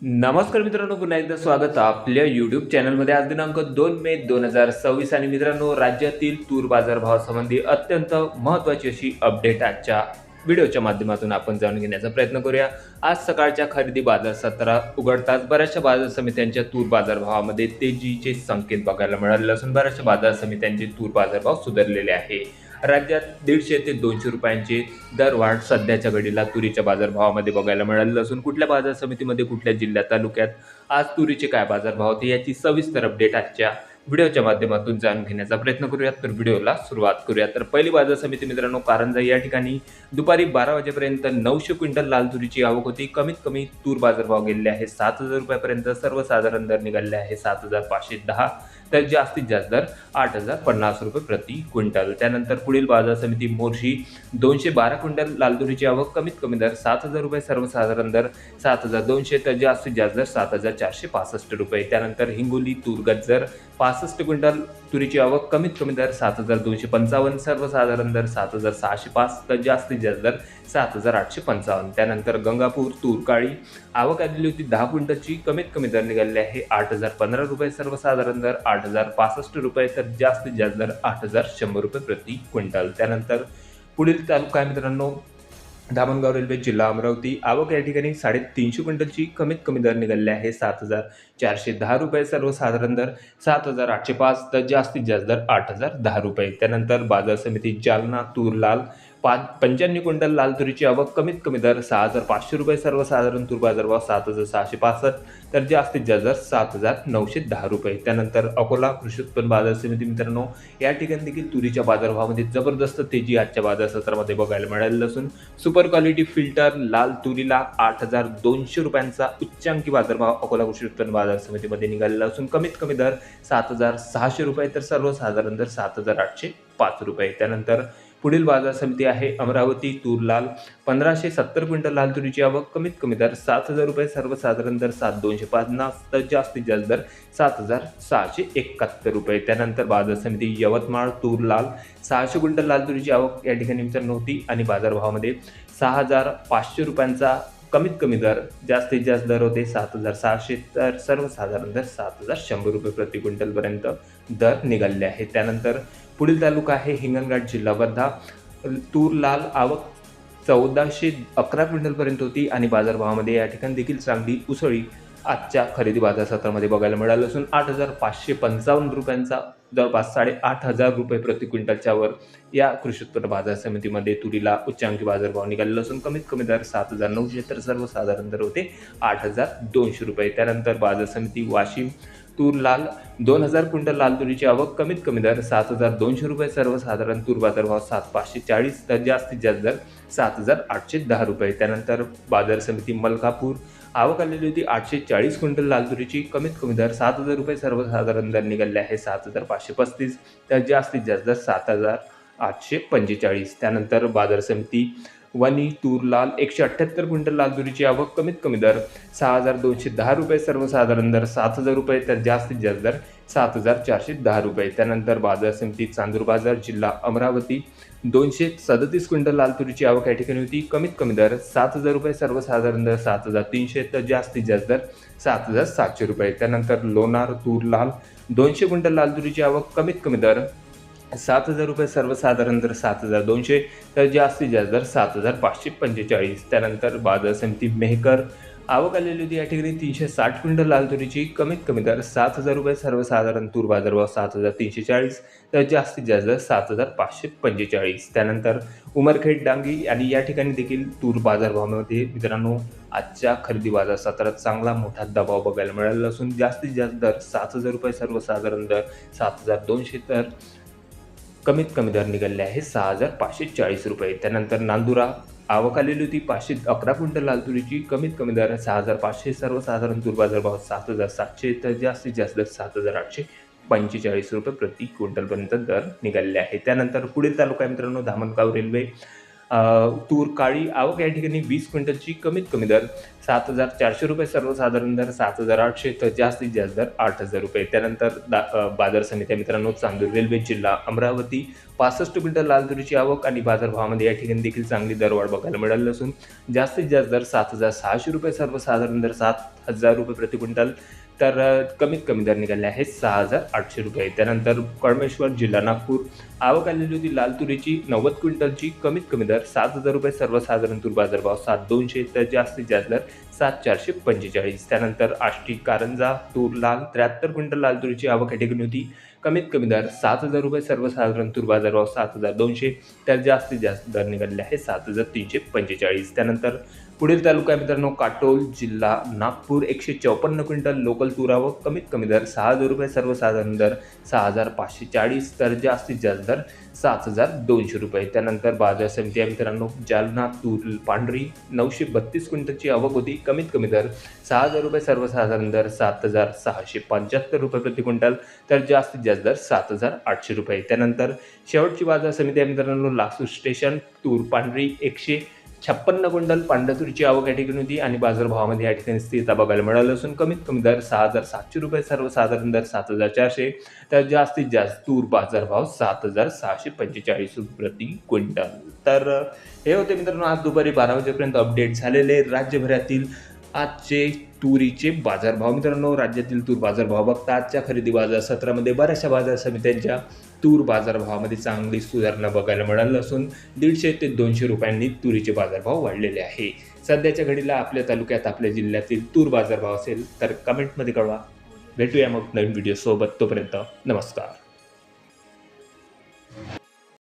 नमस्कार मित्रांनो, पुन्हा एकदा स्वागत आपल्या यूट्यूब चॅनलमध्ये. आज दिनांक 2 मे 2026 आणि मित्रांनो, राज्यातील तूर बाजारभावासंबंधी अत्यंत महत्त्वाची अशी अपडेट आजच्या व्हिडिओच्या माध्यमातून आपण जाणून घेण्याचा प्रयत्न करूया. आज सकाळच्या खरेदी बाजार सत्र उघडताच बऱ्याचशा बाजार समित्यांच्या तूर बाजारभावामध्ये तेजीचे संकेत बघायला मिळाले असून बऱ्याचशा बाजार समित्यांचे तूर बाजारभाव सुधारलेले आहे. राज्यात 150 ते 200 रुपयांची दरवाढ सध्याच्या घडीला तुरीच्या बाजारभावामध्ये बघायला मिळालेलं असून कुठल्या बाजार समितीमध्ये, कुठल्या जिल्ह्यात, तालुक्यात आज तुरीचे काय बाजारभाव होते याची सविस्तर अपडेट आजच्या व्हिडिओच्या माध्यमातून जाणून घेण्याचा प्रयत्न करूयात. तर व्हिडिओला सुरुवात करूयात. तर पहिली बाजार समिती मित्रांनो कारंजा, या ठिकाणी दुपारी 12 वाजेपर्यंत 900 क्विंटल लाल तुरीची आवक होती. कमीत कमी तूर बाजारभाव गेलेले आहे 7,000 रुपयापर्यंत. सर्वसाधारण दर निघाले आहे 7,510, तर जास्तीत जास्त दर 8,050 रुपये प्रति क्विंटल. त्यानंतर पुढील बाजार समिती मोर्शी, 212 क्विंटल लाल तुरीची आवक. कमीत कमी दर 7,000 रुपये, सर्वसाधारण दर 7,200, तर जास्तीत जास्त दर 7,465 रुपये. त्यानंतर हिंगोली तूर गज्जर, 65 क्विंटल तुरीची आवक. कमीत कमी दर 7,255, सर्वसाधारण दर 7,605, तर जास्तीत जास्त दर 7,855. त्यानंतर गंगापूर तूर काळी, आवक आलेली होती 10 क्विंटलची. कमीत कमी दर निघालेले आहे 8,015 रुपये, सर्वसाधारण दर 8,065 रुपये, तर जास्तीत जास्त दर 8,100 रुपये प्रति क्विंटल. त्यानंतर पुढील तालुका आहे मित्रांनो धामणगाव रेल्वे, जिल्हा अमरावती. आवक या ठिकाणी 350 क्विंटलची. कमीत कमी दर निघालेले आहे 7,410 रुपये, सर्वसाधारण दर 7,805, तर जास्तीत जास्त दर 8,010 रुपये. त्यानंतर बाजार समिती जालना तूर लाल, 95 क्विंटल लाल तुरीची आवक. कमीत कमी दर 6,500 रुपये, सर्वसाधारण तूर बाजारभाव 7,665, तर जास्तीत जास्त दर 7,910 रुपये. त्यानंतर अकोला कृषी उत्पन्न बाजार समिती मित्रांनो, या ठिकाणी देखील तुरीच्या बाजारभावामध्ये जबरदस्त तेजी आजच्या बाजार सत्रामध्ये बघायला मिळालेली असून सुपर क्वालिटी फिल्टर लाल तुरीला 8,200 रुपयांचा उच्चांकी बाजारभाव अकोला कृषी उत्पन्न बाजार समितीमध्ये निघालेला असून कमीत कमी दर 7,600 रुपये, तर सर्वसाधारण दर 7,805 रुपये. त्यानंतर पुढील बाजार समिती आहे अमरावती तूर लाल, 1,570 क्विंटल लाल तुरीची आवक. कमीत कमी दर 7,000 रुपये, सर्वसाधारण दर 7,250, तर जास्तीत जास्त दर 7,671 रुपये. त्यानंतर बाजार समिती यवतमाळ तूर लाल, 600 क्विंटल लाल तुरीची आवक या ठिकाणी मित्रांनो होती आणि बाजारभावामध्ये 6,500 रुपयांचा कमीत कमी दर, जास्तीत जास्त दर होते 7,600, तर सर्वसाधारण दर 7,100 रुपये प्रति क्विंटलपर्यंत दर निघाले आहे. त्यानंतर पुढील तालुका आहे हिंगणघाट, जिल्हा वर्धा. तूर लाल आवक 1,411 क्विंटलपर्यंत होती आणि बाजारभावामध्ये या ठिकाणी देखील चांगली उसळी आजच्या खरेदी बाजार सत्रामध्ये बघायला मिळालं असून 8,555 रुपयांचा, जवळपास 8,500 रुपये प्रति क्विंटलच्या वर या कृषी उत्पन्न बाजार समितीमध्ये तुरीला उच्चांकी बाजारभाव निघालेला असून कमीत कमी दर 7,900, तर सर्वसाधारण दर होते 8,200 रुपये. त्यानंतर बाजार समिती वाशिम तूर लाल, 2,000 क्विंटल लाल तुरीची आवक. कमीत कमी दर 7,200 रुपये, सर्वसाधारण तूर बाजारभाव 7,540, तर जास्तीत जास्त दर 7,810 रुपये. त्यानंतर बाजार समिती मलकापूर, आवक आलेली होती 840 क्विंटल लाल तुरीची. कमीत कमी दर 7,000 रुपये, सर्वसाधारण दर निघाले आहे 7,535, तर जास्तीत जास्त दर 7,845. त्यानंतर बाजार समिती वणी तूर लाल, 178 क्विंटल लाल तुरीची आवक. कमीत कमी दर 6,210 रुपये, सर्वसाधारण दर 7,000 रुपये, तर जास्तीत जास्त दर 7,410 रुपये. त्यानंतर बाजार समिती चांदूर बाजार, जिल्हा अमरावती, 237 क्विंटल लाल तुरीची आवक या ठिकाणी होती. कमीत कमी दर 7,000 रुपये, सर्वसाधारण दर 7,300, तर जास्तीत जास्त दर 7,700 रुपये. त्यानंतर लोणार तूर लाल, 200 क्विंटल लाल तुरीची आवक. कमीत कमी दर 7,000 रुपये, सर्वसाधारण दर 7,200, तर जास्तीत जास्त दर 7,545. त्यानंतर बाजार समिती मेहकर, आवक आलेली होती या ठिकाणी 360 क्विंटल लाल तुरीची. कमीत कमी दर 7,000 रुपये, सर्वसाधारण तूर बाजारभाव 7,340, तर जास्तीत जास्त दर 7,545. त्यानंतर उमरखेड डांगी आणि या ठिकाणी देखील तूर बाजारभावामध्ये मित्रांनो आजच्या खरेदी बाजार सत्रात चांगला मोठा दबाव बघायला मिळाला असून जास्तीत जास्त दर 7,000 रुपये, सर्वसाधारण दर 7,200, तर कमीत कमी दर निघाले आहे 6,540 रुपये. त्यानंतर नांदुरा, आवक आलेली होती 511 क्विंटल लाल तुरीची. कमीत कमी दर 6,500, सर्वसाधारण तूर बाजारभाव 7,700, तर जास्तीत जास्त दर 7,845 रुपये प्रति क्विंटलपर्यंत दर निघालेले आहे. त्यानंतर पुढील तालुका मित्रांनो धामणगाव रेल्वे, तूर काळी आवक या ठिकाणी 20 क्विंटलची कमीत कमी दर 7,400 रुपये, सर्वसाधारण दर 7,800 तर जास्तीत जास्त दर 8,000 रुपये. त्यानंतर बाजार समित्या मित्रांनो, चांदूर रेल्वे जिल्हा अमरावती 65 क्विंटल लाल तुरीची आवक आणि बाजारभावामध्ये या ठिकाणी देखील चांगली दरवाढ बघायला मिळाली असून जास्तीत जास्त दर 7,600 रुपये, सर्वसाधारण दर 7,000 रुपये प्रति क्विंटल तर कमीत कमी दर निघाले आहेत 6,800 रुपये. त्यानंतर कळमेश्वर जिल्हा नागपूर आवक आलेली होती लाल तुरीची 90 क्विंटलची, कमीत कमी दर 7,000 रुपये, सर्वसाधारण तूर बाजारभाव 7,200 तर जास्तीत जास्त दर 7,445. त्यानंतर आष्टी कारंजा तूर लाल 73 क्विंटल लाल तुरीची आवक या ठिकाणी होती, कमीत कमी दर 7,000 रुपये, सर्वसाधारण तूर बाजारभाव 7,200 तर जास्तीत जास्त दर निघालेले आहे 7,345. त्यानंतर पुढील तालुका मित्रांनो, काटोल जिल्हा नागपूर 154 क्विंटल लोकल तूर आवक, कमीत कमी दर 6,000 रुपये, सर्वसाधारण दर 6,540 तर जास्तीत जास्त दर 7,200 रुपये. त्यानंतर बाजार समिती मित्रांनो, जालना तूर पांढरी 932 क्विंटलची आवक होती, कमीत कमी दर 6,000 रुपये, सर्वसाधारण दर 7,675 रुपये प्रति क्विंटल तर जास्तीत जास्त दर 7,800 रुपये. त्यानंतर शेवटची बाजार समिती मित्रांनो, लासूर स्टेशन तूर पांढरी 156 क्विंटल पांढऱ्या तुरीची आवक या ठिकाणी होती आणि बाजारभावामध्ये या ठिकाणी स्थिरता बघायला मिळाली असून कमीत कमी दर 6,700 रुपये, सर्वसाधारण दर 7,400 तर जास्तीत जास्त तूर बाजारभाव 7,645 रुपये प्रति क्विंटल. तर हे होते मित्रांनो आज दुपारी 12 वाजेपर्यंत अपडेट झालेले राज्यभरातील आजचे तुरीचे बाजारभाव. मित्रांनो, राज्यातील तूर बाजारभाव बघता आजच्या खरेदी बाजार सत्रामध्ये बऱ्याचशा बाजार समित्यांच्या तूर बाजारभावामध्ये चांगली सुधारणा बघायला मिळाली असून 150 ते 200 रुपयांनी तुरीचे बाजारभाव वाढलेले आहे. सध्याच्या घडीला आपल्या तालुक्यात आपल्या जिल्ह्यातील तूर बाजारभाव असेल तर कमेंटमध्ये कळवा. भेटूया मग नवीन व्हिडिओ सोबत. तोपर्यंत नमस्कार.